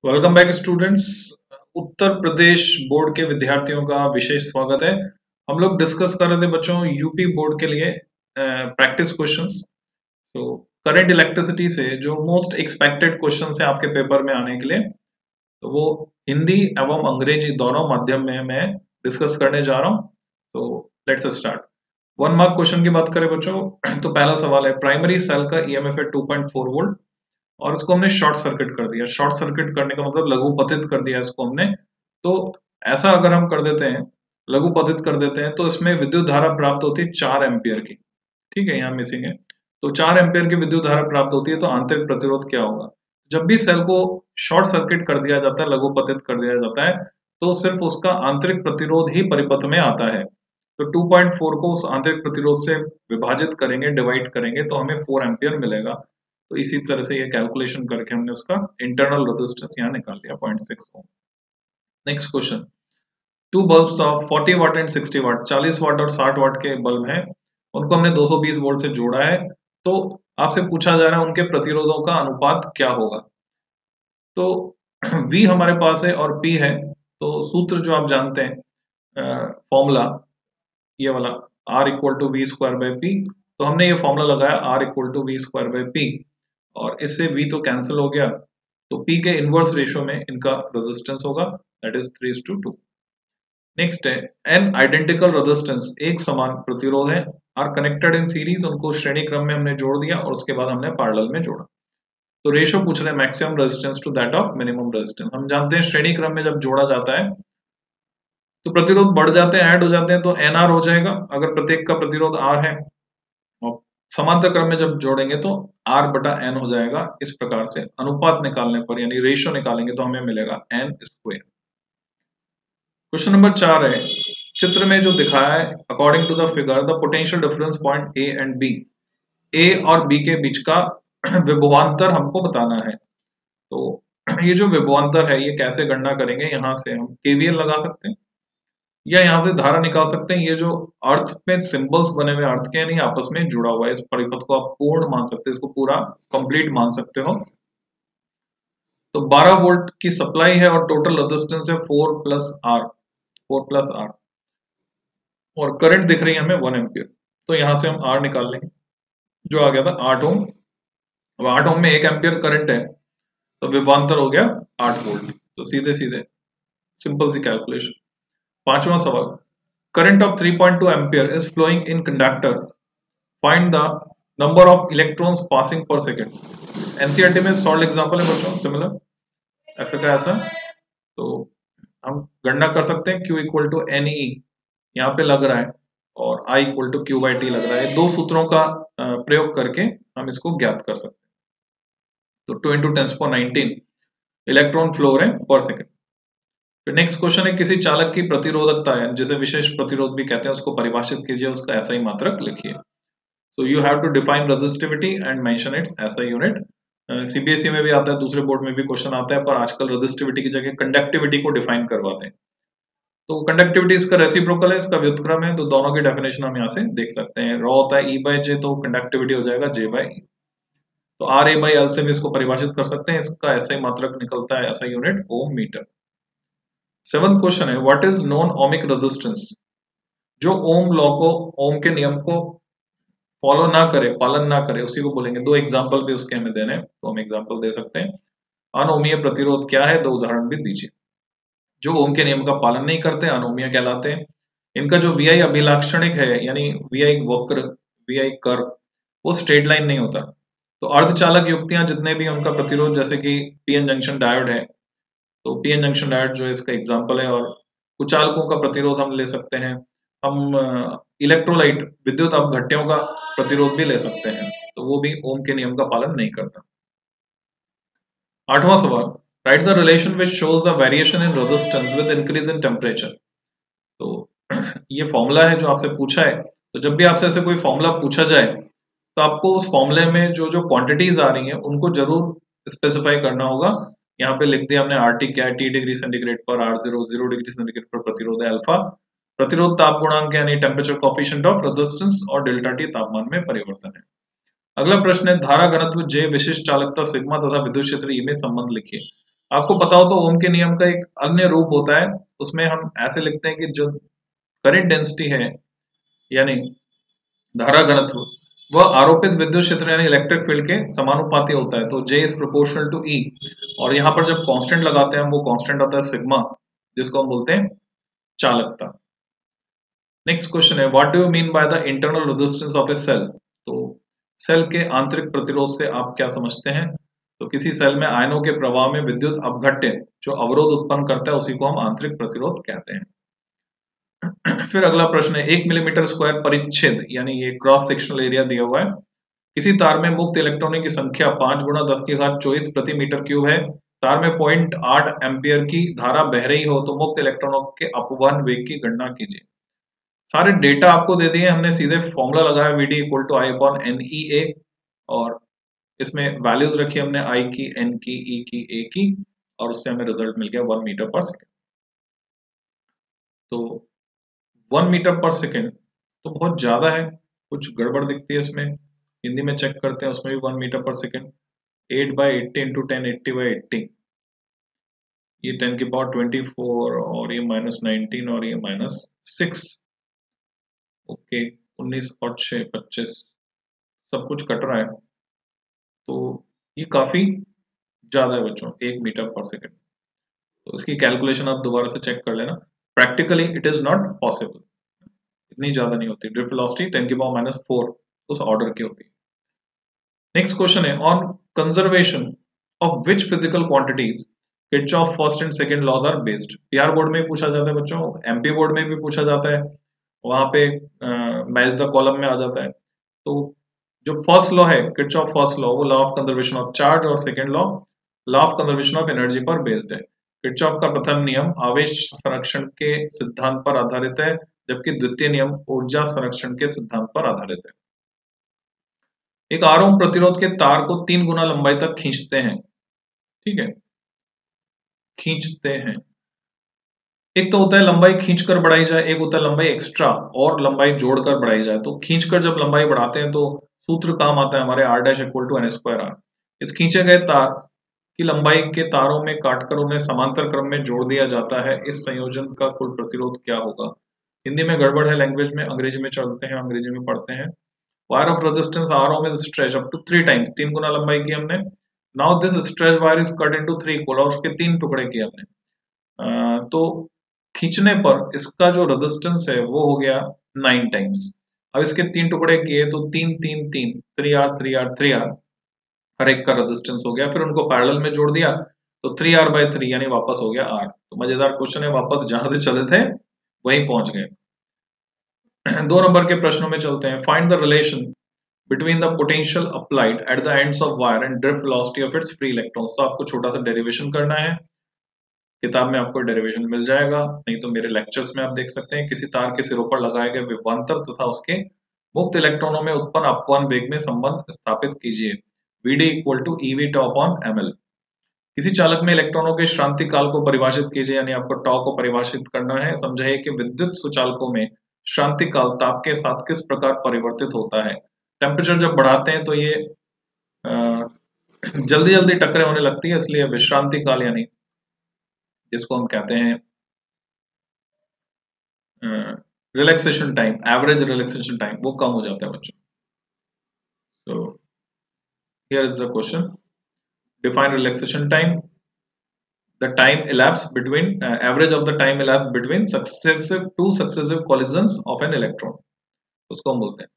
Welcome back students. Uttar Pradesh board के विद्यार्थियों का विशेष स्वागत है। हम लोग डिस्कस कर रहे थे बच्चों यूपी बोर्ड के लिए प्रैक्टिस क्वेश्चंस। तो करंट इलेक्ट्रिसिटी से जो मोस्ट एक्सपेक्टेड क्वेश्चंस है आपके पेपर में आने के लिए, तो वो हिंदी एवं अंग्रेजी दोनों माध्यम में मैं डिस्कस करने जा रहा हूँ। तो लेट्स स्टार्ट। 1 मार्क क्वेश्चन की बात करें बच्चों तो पहला सवाल है, प्राइमरी सेल का ईएमएफ है 2.4 वोल्ट और इसको हमने शॉर्ट सर्किट कर दिया। शॉर्ट सर्किट करने का मतलब लघुपतित कर दिया इसको हमने। तो ऐसा अगर हम कर देते हैं, लघुपतित कर देते हैं, तो इसमें विद्युत धारा प्राप्त होती है 4 एम्पियर की। ठीक है, यहाँ मिसिंग है। तो 4 एम्पियर की विद्युत धारा प्राप्त होती है, तो आंतरिक प्रतिरोध क्या होगा? जब भी सेल को शॉर्ट सर्किट कर दिया जाता है, लघुपतित कर दिया जाता है, तो सिर्फ उसका आंतरिक प्रतिरोध ही परिपथ में आता है। तो 2.4 को उस आंतरिक प्रतिरोध से विभाजित करेंगे, डिवाइड करेंगे, तो हमें 4 एम्पियर मिलेगा। तो इसी तरह से ये कैलकुलेशन करके हमने उसका इंटरनल रेजिस्टेंस यहाँ निकाल लिया 0.6 ohm. Next question, two bulbs of 40 watt and 60 watt, 40 watt और 60 वाट के बल्ब हैं, उनको हमने 220 वोल्ट से जोड़ा है। तो आपसे पूछा जा रहा है उनके प्रतिरोधों का अनुपात क्या होगा। तो V हमारे पास है और P है, तो सूत्र जो आप जानते हैं, फॉर्मूला ये वाला R equal to V square by P. तो हमने ये फॉर्मूला लगाया R equal to V square by P, और इससे V तो कैंसिल हो गया, तो P के इनवर्स रेशियो में इनका रेजिस्टेंस होगा, दैट इज 3:2। नेक्स्ट है, एन आइडेंटिकल रेजिस्टेंस, एक समान प्रतिरोध है, आर कनेक्टेड इन सीरीज, उनको श्रेणी क्रम में हमने जोड़ दिया और उसके बाद हमने पैरेलल में जोड़ा। तो रेशियो पूछ रहे हैं maximum resistance to that of minimum resistance. हम जानते हैं श्रेणी क्रम में जब जोड़ा जाता है तो प्रतिरोध बढ़ जाते हैं, ऐड हो जाते हैं, तो एनआर हो जाएगा अगर प्रत्येक का प्रतिरोध आर है, और समांतर क्रम में जब जोड़ेंगे तो आर बटा एन हो जाएगा। इस प्रकार से अनुपात निकालने पर यानी रेशियो निकालेंगे तो हमें मिलेगा एन स्क्वायर। क्वेश्चन नंबर 4 है, चित्र में जो दिखाया है, according to the figure the potential difference point A and B, A और बी के बीच का विभवांतर हमको बताना है। तो ये जो विभवांतर है ये कैसे गणना करेंगे, यहाँ से हम केवीएल लगा सकते हैं या यहाँ से धारा निकाल सकते हैं। ये जो अर्थ में सिंबल्स बने हुए अर्थ के नहीं आपस में जुड़ा हुआ है, इस परिपथ को आप पूर्ण मान सकते हैं, इसको पूरा कंप्लीट मान सकते हो। तो 12 वोल्ट की सप्लाई है और टोटल रेजिस्टेंस है 4 प्लस आर, और करंट दिख रही है हमें 1 एम्पियर। तो यहाँ से हम आर निकाल लेंगे, जो आ गया था 8 ओम। अब 8 ओम में 1 एम्पियर करंट है, तो विभवांतर हो गया 8 वोल्ट। तो सीधे सीधे सिंपल सी कैलकुलेशन। पांचवा सवाल, current of 3.2 ampere is flowing in conductor, find the number of electrons passing per second. NCERT में सॉल्व एग्जांपल है बच्चों, सिमिलर ऐसा का ऐसा। तो हम गणना कर सकते हैं Q equal to N E यहाँ पे लग रहा है, और I equal to Q by T लग रहा है। दो सूत्रों का प्रयोग करके हम इसको ज्ञात कर सकते हैं। तो 2 इंटू 10⁻19 इलेक्ट्रॉन फ्लो है पर सेकेंड। फिर नेक्स्ट क्वेश्चन है, किसी चालक की प्रतिरोधकता है जिसे विशेष प्रतिरोध भी कहते हैं, उसको परिभाषित कीजिए, उसका ऐसा ही मात्रक लिखिए। So you have to define resistivity and mention its SI unit. CBSE में भी आता है, दूसरे बोर्ड में भी क्वेश्चन आता है, पर आजकल रेजिस्टिविटी की जगह कंडक्टिविटी को डिफाइन करवाते हैं। तो कंडक्टिविटी इसका रेसिप्रोकल है, इसका व्युत्क्रम है, तो दोनों की डेफिनेशन हम यहाँ से देख सकते हैं। रॉ होता है ई बाय जे, तो कंडक्टिविटी हो जाएगा जे बाय ई। तो आर ए बाई एल से भी इसको परिभाषित कर सकते हैं, इसका ऐसा ही मात्रक निकलता है, ऐसा unit ohm metre. 7th question है, what is non ohmic resistance. जो ओम लॉ को, ओम के नियम को फॉलो ना करे, पालन ना करे, उसी को बोलेंगे। दो एग्जांपल भी उसके हमें देने, तो हम एग्जांपल दे सकते हैं। अनोमीय प्रतिरोध क्या है, दो उदाहरण भी दीजिए। जो ओम के नियम का पालन नहीं करते अनोमीय कहलाते हैं। इनका जो वी आई अभिलाक्षणिक है, यानी वी आई वक्र, वी आई कर्व, वो स्ट्रेट लाइन नहीं होता। तो अर्धचालक युक्तियां जितने भी उनका प्रतिरोध, जैसे कि पीएन जंक्शन डायोड है, तो पीएन जंक्शन डायोड जो है इसका एग्जांपल है। और कुचालकों का प्रतिरोध हम ले सकते हैं। हम इलेक्ट्रोलाइट, विद्युत अपघट्यों का प्रतिरोध भी ले सकते हैं, तो वो भी ओम के नियम का पालन नहीं करता। 8वां सवाल, right the relation which shows the variation in resistance with increase in temperature. तो ये फॉर्मूला है जो आपसे पूछा है। तो जब भी आपसे ऐसे कोई फॉर्मूला पूछा जाए, तो आपको उस फॉर्मूले में जो जो क्वांटिटीज आ रही हैं उनको जरूर स्पेसिफाई करना होगा। यहाँ पे लिख दिया हमने आरटी क्या है, टी डिग्री सेंटीग्रेड पर, R0 0 डिग्री सेंटीग्रेड पर प्रतिरोध है अल्फा, प्रतिरोध ताप गुणांक यानी टेम्परेचर कोफिशिएंट ऑफ रेजिस्टेंस, और डेल्टा टी तापमान में परिवर्तन है। अगला प्रश्न है, धारा घनत्व J, विशिष्ट चालकता सिग्मा तथा विद्युत क्षेत्र E में संबंध लिखिए। आपको पता हो तो ओम के नियम का एक अन्य रूप होता है, उसमें हम ऐसे लिखते हैं कि जो करंट डेंसिटी है यानी धारा घनत्व, वह आरोपित विद्युत क्षेत्र यानी इलेक्ट्रिक फील्ड के समानुपाती होता है, तो J is proportional to E। और यहाँ पर जब कांस्टेंट लगाते हैं हम, वो कांस्टेंट आता है सिग्मा, जिसको हम बोलते हैं चालकता। नेक्स्ट क्वेश्चन है, what do you mean by the internal resistance of a cell. तो सेल के आंतरिक प्रतिरोध से आप क्या समझते हैं। तो किसी सेल में आयनों के प्रवाह में विद्युत अपघट्य जो अवरोध उत्पन्न करता है उसी को हम आंतरिक प्रतिरोध कहते हैं। फिर अगला प्रश्न है, 1 मिलीमीटर स्क्वायर परिच्छेद यानी ये क्रॉस सेक्शनल एरिया दिया हुआ है, किसी तार में मुक्त इलेक्ट्रॉनों की संख्या 5 गुणा 10⁻24 प्रति मीटर क्यूब है, तार में 0.8 एम्पियर की धारा बह रही हो तो मुक्त इलेक्ट्रॉनों के अपवहन वेग की गणना कीजिए। सारे डेटा आपको दे दिए, हमने सीधे फॉर्मूला लगाया Vd equal to I upon NEA, और इसमें वैल्यूज रखी हमने I की, N की, E की, A की, और उससे हमें रिजल्ट मिल गया 1 मीटर पर सेकेंड। तो 1 मीटर पर सेकेंड तो बहुत ज्यादा है, कुछ गड़बड़ दिखती है इसमें, हिंदी में चेक करते हैं, उसमें भी 1 मीटर पर सेकेंड। 8/80 इंटू 10 80/80, ये 10 की पावर 24 और ये -19 और ये -6, ओके 19 और 6 25, सब कुछ कट रहा है, तो ये काफी ज्यादा है बच्चों, 1 मीटर पर सेकेंड। तो इसकी कैलकुलेशन आप दोबारा से चेक कर लेना, practically it is not possible, इतनी ज्यादा नहीं होती। ड्रिफ्ट वेलोसिटी 10 की पावर -4 उस ऑर्डर की होती है। नेक्स्ट क्वेश्चन है, on conservation of which physical quantities Kirchhoff first and second laws are based. पीआर बोर्ड में भी पूछा जाता है बच्चों, एमपी बोर्ड में भी पूछा जाता है, वहां पे मैच द कॉलम में आ जाता है। तो जो फर्स्ट लॉ है किरचॉफ फर्स्ट लॉ, वो law of conservation of charge, और second law of conservation of energy पर बेस्ड है। किरचॉफ का प्रथम नियम आवेश संरक्षण के सिद्धांत पर आधारित है, जबकि द्वितीय नियम ऊर्जा संरक्षण के सिद्धांत पर आधारित है। एक 8 ओम प्रतिरोध के तार को 3 गुना लंबाई तक खींचते हैं, ठीक है, खींचते हैं। एक तो होता है लंबाई खींचकर बढ़ाई जाए, एक होता है लंबाई एक्स्ट्रा और लंबाई जोड़कर बढ़ाई जाए। तो खींचकर जब लंबाई बढ़ाते हैं तो सूत्र काम आता है हमारे r' इक्वल टू n²r। इस खींचे गए तार की लंबाई के तारों में काटकर उन्हें समांतर क्रम में जोड़ दिया जाता है, इस संयोजन का कुल प्रतिरोध क्या होगा। हिंदी में गड़बड़ है लैंग्वेज में, अंग्रेजी में चलते हैं, अंग्रेजी में पढ़ते हैं। Wire of resistance R ohm is stretched up to 3 times, 3 गुना लंबाई की हमने। Now this stretch wire is cut into 3 equal, और उसके 3 टुकड़े किए हमने। तो खींचने पर इसका जो रेजिस्टेंस है वो हो गया 9 टाइम्स। अब इसके 3 टुकड़े किए तो 3 3 3 3R 3R 3R, हर एक का रेजिस्टेंस हो गया। फिर उनको पैरेलल में जोड़ दिया तो 3R/3 यानी वापस हो गया R। तो मजेदार क्वेश्चन है, वापस जहां से चले थे वहीं पहुंच गए। 2 नंबर के प्रश्नों में चलते हैं। Find the relation between the potential applied at the ends of wire and drift velocity of its free electrons. तो आपको छोटा सा डेरिवेशन करना है, किताब में आपको डेरिवेशन मिल जाएगा, नहीं तो मेरे लेक्चर्स में आप देख सकते हैं। किसी तार के सिरों पर लगाए गए विभवांतर तथा उसके मुक्त इलेक्ट्रॉनों में उत्पन्न अपवहन वेग में संबंध स्थापित कीजिए। Vd equal to EV tau upon ml। किसी चालक में इलेक्ट्रॉनों के श्रांति काल को परिभाषित कीजिए, यानी आपको टॉ को परिभाषित करना है। समझाइए कि विद्युत सुचालकों में श्रांति काल ताप के साथ किस प्रकार परिवर्तित होता है। टेम्परेचर जब बढ़ाते हैं तो ये जल्दी जल्दी टक्करें होने लगती है, इसलिए विश्रांति काल यानी जिसको हम कहते हैं relaxation time, average relaxation time, वो कम हो जाता है बच्चों। तो here is the question, define relaxation time, the time elapsed between average of the time elapsed between two successive collisions of an electron, उसको हम बोलते हैं।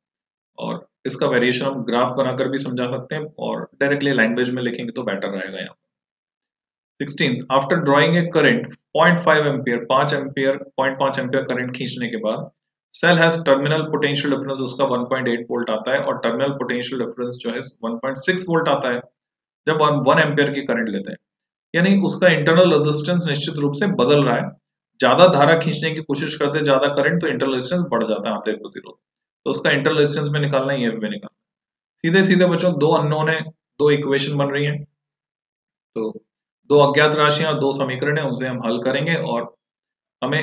और इसका वेरिएशन हम ग्राफ बनाकर भी समझा सकते हैं, और डायरेक्टली लैंग्वेज में लिखेंगे तो बेटर रहेगा। यहाँ 16 after drawing a current 0.5 ampere 0.5 ampere current खींचने के बाद cell has terminal potential difference उसका 1.8 वोल्ट आता है, और टर्मिनल पोटेंशियल डिफरेंस जो है 1.6 वोल्ट आता है जब 1 एम्पियर की करंट लेते हैं। यानी उसका इंटरनल रेजिस्टेंस निश्चित रूप से बदल रहा है। ज्यादा धारा खींचने की कोशिश करते हैं, ज्यादा करंट, तो इंटरनल रेजिस्टेंस बढ़ जाता है आंतरिक प्रतिरोध। तो उसका इंटरनल रेजिस्टेंस में निकालना है, EF में निकालना। सीधे सीधे बच्चों दो अननोन है, दो इक्वेशन बन रही है, तो दो अज्ञात राशियां, दो समीकरण है, उनसे हम हल करेंगे और हमें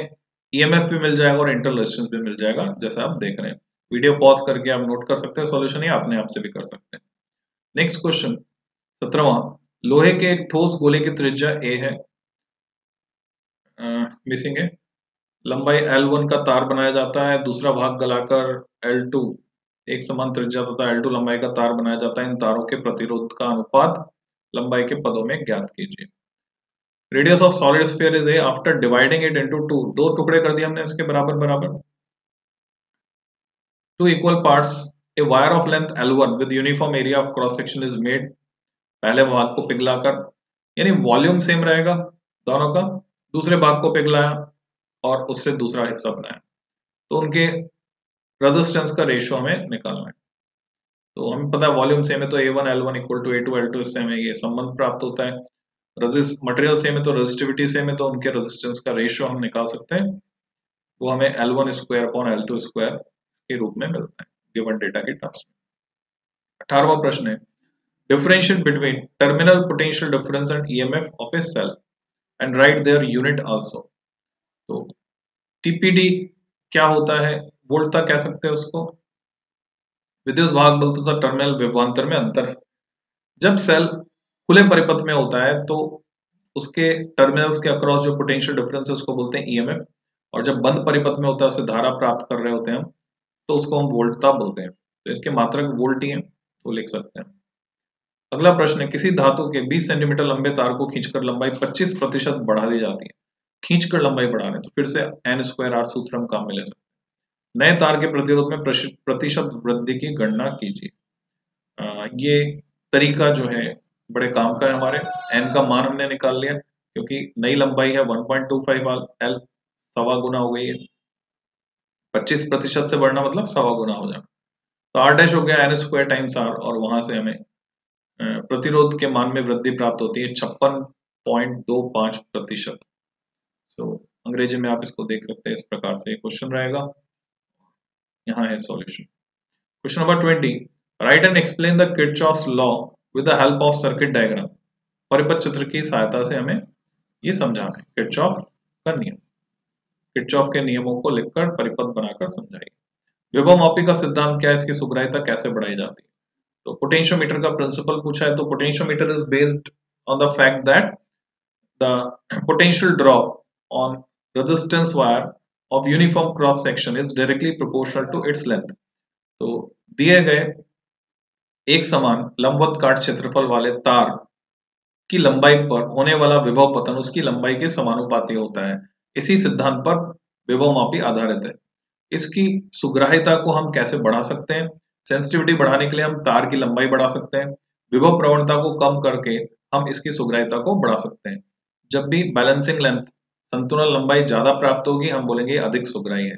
EMF भी मिल जाएगा और इंटरनल रेजिस्टेंस भी मिल जाएगा, जैसा आप देख रहे हैं। वीडियो पॉज करके आप नोट कर सकते हैं सॉल्यूशन, या अपने आप से भी कर सकते हैं। नेक्स्ट क्वेश्चन 17वां, लोहे के एक ठोस गोले की त्रिज्या a है, मिसिंग है। लंबाई L1 का तार बनाया जाता है, दूसरा भाग गलाकर L2 एक समान त्रिज्या तथा L2 लंबाई का तार बनाया जाता है। इन तारों के प्रतिरोध का अनुपात लंबाई के पदों में ज्ञात कीजिए। Radius of solid sphere is a, after dividing it into two, दो टुकड़े कर दिए हमने इसके बराबर बराबर, two equal parts, a wire of length L1 with uniform area of cross section is made, पहले भाग को पिघलाकर, यानी वॉल्यूम सेम रहेगा दोनों का, दूसरे भाग को पिघलाया और उससे दूसरा हिस्सा बनाया, तो उनके रेजिस्टेंस का रेशियो हमें निकालना है। तो हमें पता है वॉल्यूम सेम है तो A1 L1 equal to A2 L2, इससे हमें ये संबंध प्राप्त होता है। मटेरियल सेम है तो रेजिस्टिविटी सेम है तो उनके रेजिस्टेंस का रेशियो हम निकाल सकते हैं, वो हमें L1 square upon L2 square के रूप में मिलता है गिवन डेटा के टर्म्स में। 18वां प्रश्न है, differentiate between terminal potential difference and EMF of a cell and write their unit also. तो TPD क्या होता है, वोल्ट तक कह सकते हैं उसको, विद्युत भाग बल तथा टर्मिनल विभवांतर में अंतर। जब सेल खुले परिपथ में होता है तो उसके टर्मिनल्स के अक्रॉस जो पोटेंशियल डिफरेंस है उसको बोलते हैं EMF, और जब बंद परिपथ में होता है उससे धारा प्राप्त कर रहे होते हैं हम, तो उसको हम वोल्टता बोलते हैं। तो इसके मात्रक वोल्ट ही है, तो लिख सकते हैं। अगला प्रश्न है, किसी धातु के 20 सेंटीमीटर लंबे तार को खींचकर लंबाई 25% बढ़ा दी जाती है। खींचकर लंबाई बढ़ा रहे हैं तो फिर से n2r सूत्र हम काम में ले सकते हैं। नए तार के प्रतिरोध में प्रतिशत वृद्धि की गणना कीजिए। ये तरीका जो है बड़े काम का है हमारे। n का मान हमने निकाल लिया क्योंकि नई लंबाई है 1.25 L, सवा गुना हो गई है, 25% से बढ़ना मतलब सवा गुना हो जाना, तो r डैश हो गया n² टाइम्स r, और वहां से हमें प्रतिरोध के मान में वृद्धि प्राप्त होती है 56.25%। तो अंग्रेजी में आप इसको देख सकते हैं, इस प्रकार से क्वेश्चन रहेगा। यहाँ है solution. Question number 20, right and explain the Kirchhoff's law with the help of circuit diagram. परिपथ चित्र की सहायता से हमें ये समझाना है किरचॉफ का नियम। किरचॉफ के नियमों को लिखकर परिपथ बनाकर समझाइए। विभव मापी का सिद्धांत क्या है, इसकी सुग्राह्यता कैसे बढ़ाई जाती है। तो पोटेंशियोमीटर का प्रिंसिपल पूछा है, तो potentiometer is based on the fact that the potential drop on resistance wire of uniform cross section is directly proportional to its length. तो दिए गए एक समान लंबवत काट क्षेत्रफल वाले तार की लंबाई पर होने वाला विभव पतन उसकी लंबाई के समानुपाती होता है। इसी सिद्धांत पर विभव मापी आधारित है। इसकी सुग्राह्यता को हम कैसे बढ़ा सकते हैं, सेंसिटिविटी बढ़ाने के लिए हम तार की लंबाई बढ़ा सकते हैं, विभव प्रवणता को कम करके हम इसकी सुग्राह्यता को बढ़ा सकते हैं। जब भी बैलेंसिंग लेंथ, संतुलन लंबाई ज्यादा प्राप्त होगी हम बोलेंगे अधिक सुग्राह्य है।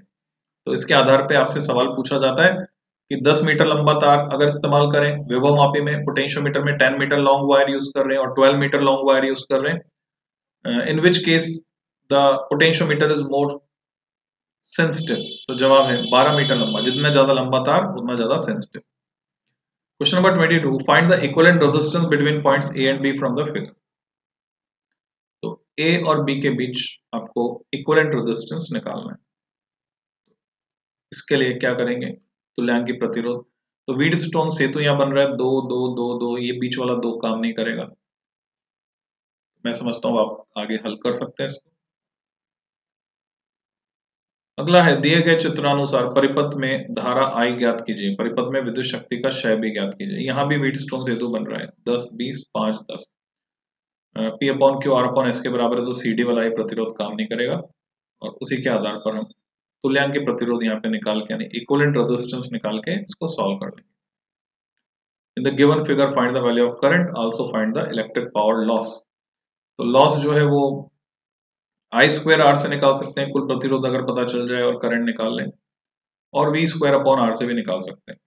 तो इसके आधार पर आपसे सवाल पूछा जाता है कि 10 मीटर लंबा तार अगर इस्तेमाल करें विभव मापी में, पोटेंशियोमीटर में 10 मीटर लॉन्ग वायर यूज कर रहे हैं और 12 मीटर लॉन्ग वायर यूज कर रहे हैं, in which case the potentiometer is more sensitive. तो जवाब है 12 मीटर लंबा, जितना ज्यादा लंबा तार उतना ज्यादा sensitive. Question number 22, find the equivalent resistance between points A and B from the figure. तो A और B के बीच आपको इक्विवेलेंट रेजिस्टेंस निकालना है। इसके लिए क्या करेंगे, तुल्यांकी प्रतिरोध। तो व्हीटस्टोन सेतु यहां बन रहा है 2 2 2 2, ये बीच वाला 2 काम नहीं करेगा। मैं समझता हूं आप आगे हल कर सकते हैं इसको। अगला है, दिए गए चित्रानुसार परिपथ में धारा I ज्ञात कीजिए, परिपथ में विद्युत शक्ति का क्षय भी ज्ञात कीजिए। यहाँ भी व्हीटस्टोन सेतु बन रहा है 10 20 5 10, P upon Q R upon S के बराबर है, तो CD वाला ही प्रतिरोध काम नहीं करेगा, और उसी के आधार पर हम तुल्यांकी प्रतिरोध यहाँ पे निकाल के यानी इक्विवेलेंट रेजिस्टेंस निकाल के इसको सॉल्व कर लेंगे। In the given figure find the value of current, also find the electric power loss. तो लॉस जो है वो I²R से निकाल सकते हैं, कुल प्रतिरोध अगर पता चल जाए और करंट निकाल लें, और V² अपॉन R से भी निकाल सकते हैं।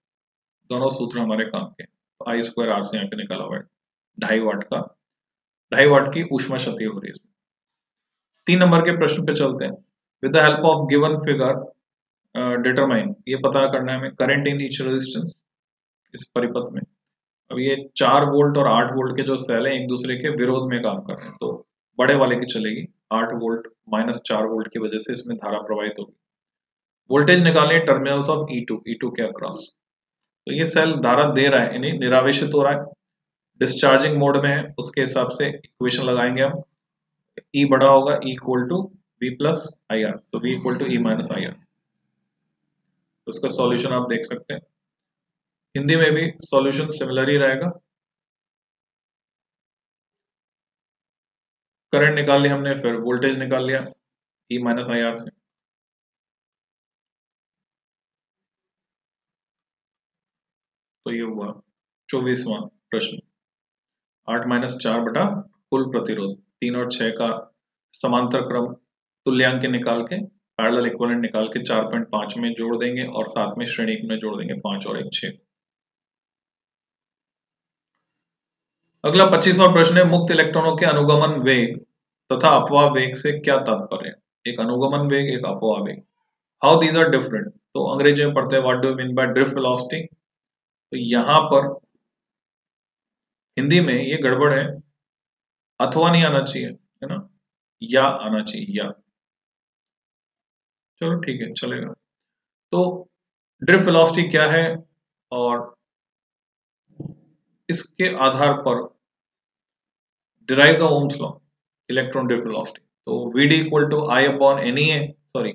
दोनों सूत्र हमारे काम के। तो I²R से यहाँ पे निकाला हुआ है 2.5 वाट का, 2.5 वाट की ऊष्मा क्षति हो रही है इसमें। 3 नंबर के प्रश्न पे चलते हैं। With the help of given figure determine, ये पता करना है हमें करंट इन ईच रेजिस्टेंस इस परिपथ में। अब ये 4 वोल्ट और 8 वोल्ट के जो सेल हैं एक दूसरे के विरोध में काम कर रहे हैं, तो बड़े वाले की चलेगी 8 वोल्ट माइनस 4 वोल्ट की वजह से इसमें धारा प्रवाहित होगी। वोल्टेज निकालनी है टर्मिनल्स ऑफ E2 के अक्रॉस। तो ये सेल धारा दे रहा है यानी निरावेशित हो रहा है, डिस्चार्जिंग मोड में है उसके हिसाब से इक्वेशन लगाएंगे हम। ई बड़ा होगा E equal to V plus I R, तो V equal to E minus I R. उसका सॉल्यूशन आप देख सकते हैं। हिंदी में भी सॉल्यूशन सिमिलर ही रहेगा। करंट निकाल लिया हमने, फिर वोल्टेज निकाल लिया ई माइनस आई आर से। तो ये हुआ 24वां प्रश्न। 8-4 बटा कुल प्रतिरोध, 3 और 6 का समांतर क्रम तुल्यांक निकाल के पैरेलल इक्विवेलेंट निकाल के 4.5 में जोड़ देंगे और साथ में श्रेणी में जोड़ देंगे 5 और 1 6। अगला 25वां प्रश्न है, मुक्त इलेक्ट्रॉनों के अनुगमन वेग तथा अपवाह वेग से क्या तात्पर्य? एक अनुगमन वेग, एक अपवाह वेग। How these are different? तो अंग्रेजी में पढ़ते हैं what do you mean by drift velocity. तो यहां पर हिंदी में ये गड़बड़ है, अथवा नहीं आना चाहिए, है ना, या आना चाहिए, या। चलो ठीक है, चलेगा। तो ड्रिफ्ट वेलोसिटी क्या है और इसके आधार पर derive the ohm's law, electron drift velocity. तो VD equal to I upon n e A, sorry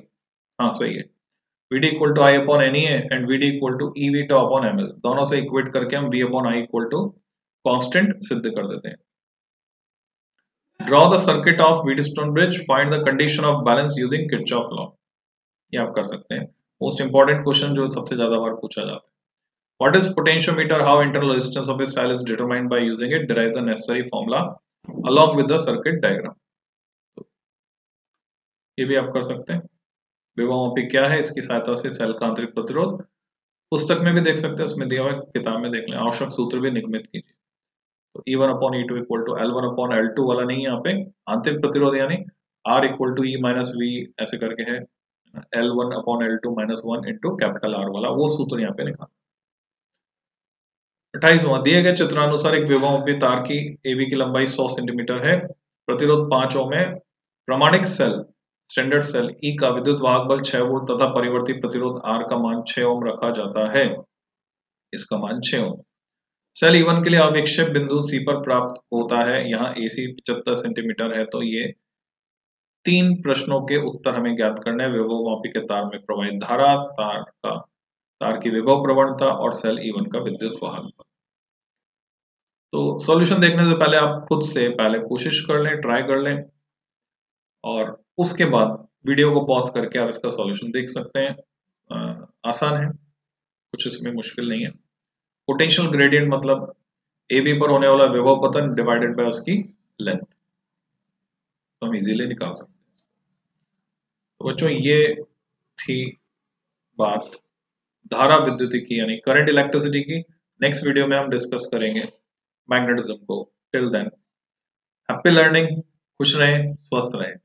हाँ सही है, VD equal to I upon n e A and VD equal to e V tau upon m L, दोनों से equate करके हम V upon I equal to constant सिद्ध कर देते हैं। Draw the circuit of Wheatstone bridge, find the condition of balance using Kirchhoff law. ये आप कर सकते हैं। मोस्ट इंपॉर्टेंट क्वेश्चन जो सबसे ज्यादा बार पूछा जाता है। What is potentiometer? How internal resistance of a cell is determined by using it? Derive the necessary formula along with the circuit diagram. तो ये भी आप कर सकते हैं। विभवांपी क्या है, इसकी सहायता से सेल का आंतरिक प्रतिरोध पुस्तक में भी देख सकते हैं, उसमें दिया हुआ किताब में देख लें। आवश्यक सूत्र भी निगमित कीजिए। तो E1 upon E2 equal to L1 upon L2 वाला नहीं है यहाँ पे, आंतरिक प्रतिरोध यानी R equal to E minus V ऐसे करके है, L1 upon L2 minus 1 into capital R वाला, वो सूत्र यहाँ पे निकाल। 28वां, दिए गए चित्रानुसार एक विभवांपी तार की AB की लंबाई 100 सेंटीमीटर है, प्रतिरोध 5 ओम है, प्रमाणिक सेल स्टैंडर्ड सेल E का विद्युत वाहक बल 6 वोल्ट तथा परिवर्ती प्रतिरोध R का मान 6 ओम रखा जाता है, इसका मान 6 ओम। सेल E1 के लिए अविक्षेप बिंदु C पर प्राप्त होता है, यहाँ AC 75 सेंटीमीटर है। तो ये 3 प्रश्नों के उत्तर हमें ज्ञात करने हैं। विभवांपी के तार में प्रवाहित धारा, तार की विभव प्रवणता और सेल E1 का विद्युत वाहक बल। तो सॉल्यूशन देखने से पहले आप खुद से पहले कोशिश कर लें, ट्राई कर लें, और उसके बाद वीडियो को पॉज करके आप इसका सॉल्यूशन देख सकते हैं। आसान है, कुछ इसमें मुश्किल नहीं है। पोटेंशियल ग्रेडियंट मतलब AB पर होने वाला विभव पतन डिवाइडेड बाय उसकी लेंथ, तो हम इजीली निकाल सकते हैं। तो बच्चों ये थी बात धारा विद्युतिकी यानी करंट इलेक्ट्रिसिटी की। नेक्स्ट वीडियो में हम डिस्कस करेंगे मैग्नेटिज्म को। टिल देन हैप्पी लर्निंग, खुश रहें, स्वस्थ रहें।